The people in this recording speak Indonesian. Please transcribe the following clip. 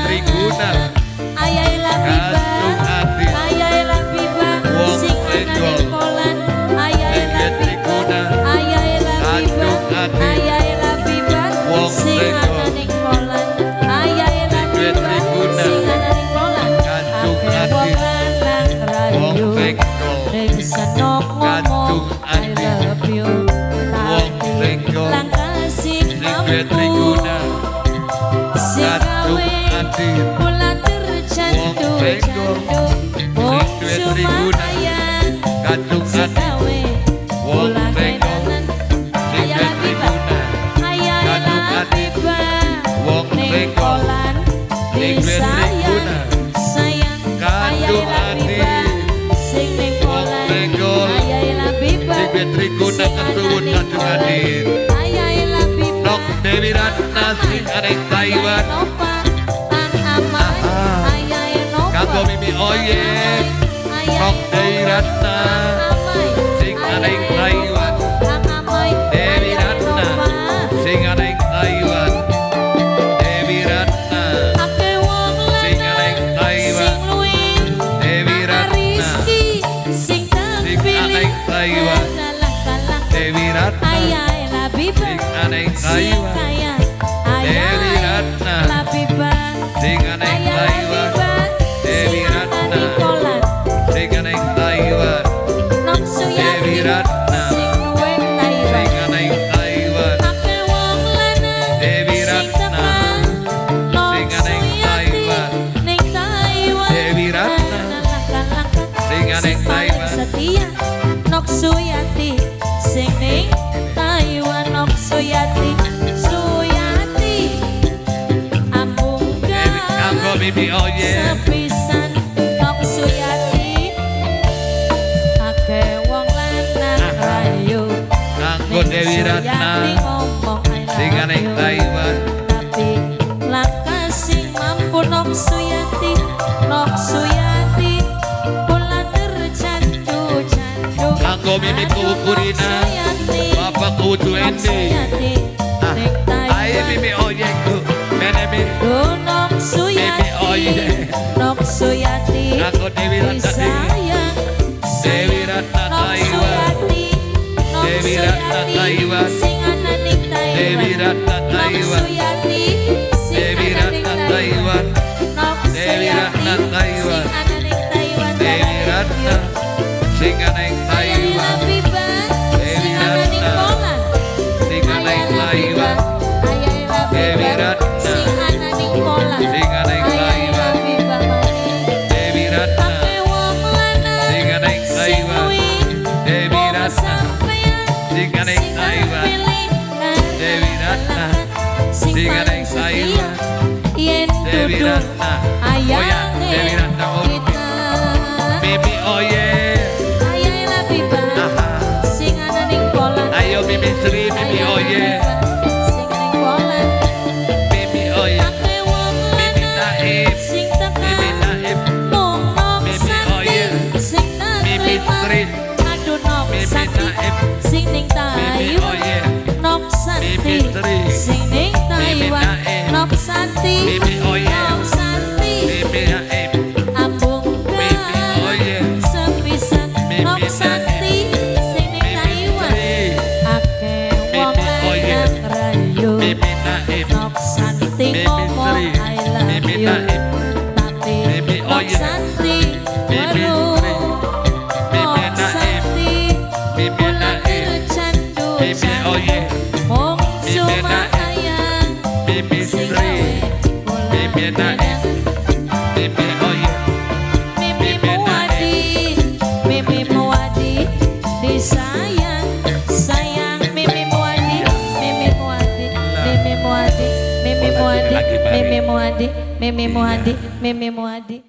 Triguna Ayai Labiba Ayai Labiba sing anane kolan Ayai Labiba Ayai Labiba Ayai Labiba sing anane kolan Ayai Labiba sing anane kolan Ake wong lanang rayu ning senok ngomong I love you tapi langkah sing mampu sing gawe pula tercandu-candu wong Sumataya sing gawe pula kenalan Ayah Labiba Ayah Labiba ning kolan disayang sayang Ayah Labiba sing ning kolan Ayah Labiba Triguna ketuwun kadung hadir Ayah Labiba Nok Dewi Ratna sing arek Taiwan Kanggo Mimi Oye Nok Dewi Ratna sing arek Taiwan Dewi Ratna sing arek Taiwan Dewi Ratna sing arek Taiwan Dewi Ratna sing arek Taiwan Dewi Ratna sing arek Taiwan Dewi Ratna sing arek Taiwan Dewi Ratna sing arek Taiwan Dewi Ratna sing arek Taiwan Dewi Ratna sing arek Taiwan Dewi Ratna sing arek Taiwan Setia Nok Suyati sing ning Taiwan Nok Suyati Ambung Kanggo Mimi Oye sepisan Nok Suyati ake wong lanang rayu Kanggo Dewi Ratna ngomong sing arek Taiwan tapi langkah sing mampu Nok Suyati pula tercandu-candu Kanggo Mimi Kukurina Bapak Kudu Endi Ayo Mimi Oye ku Menemin Nok Suyati Nok Suyati Kanggo Dewi Ratna sayang Dewi Ratna Taiwan Dewi Ratna Taiwan sing anane Taiwan Dewi Ratna Taiwan Dewi Ratna Taiwan Dewi Ratna Taiwan Dewi Ratna sing arek Taiwan Dewi Ratna sing arek Taiwan Dewi Ratna sing arek Taiwan Dewi Ratna sing arek Taiwan Dewi Ratna sing arek Taiwan Dewi Ratna sing arek Taiwan Dewi Ratna Oya Dewi Ratna Mimi Oye Ayo Mimi Sri Mimi Oye Mimi Oye Mimi Naib Mimi Naib Mimi Oye Mimi Sri Mimi Naib sing ning Mimi Taiwan Oye Nok Santi Mimi Sri sing ning Taiwan Naib Nok Santi Mimi Oye Nok Santi Mimi Naib Ambung Mimi Oye sepisan Mimi Nok Santi sing ning Mimi Taiwan Sri ake wong Mimi Oye lanang rayu Mimi Naib Nok Santi Mimi ngomong Sri I love Mimi you Naib tapi Mimi Nok Oye Santi Mimi weruh Sri Mimi Nok Naib Santi Mimi pula Naib tercandu Mimi Oye wong Mimi Naib Sumataya Mimi sing Sri gawe pula Mimi Naib Mimi Oye Mimi Muwadi disayang sayang Mimi Muwadi Mimi Muwadi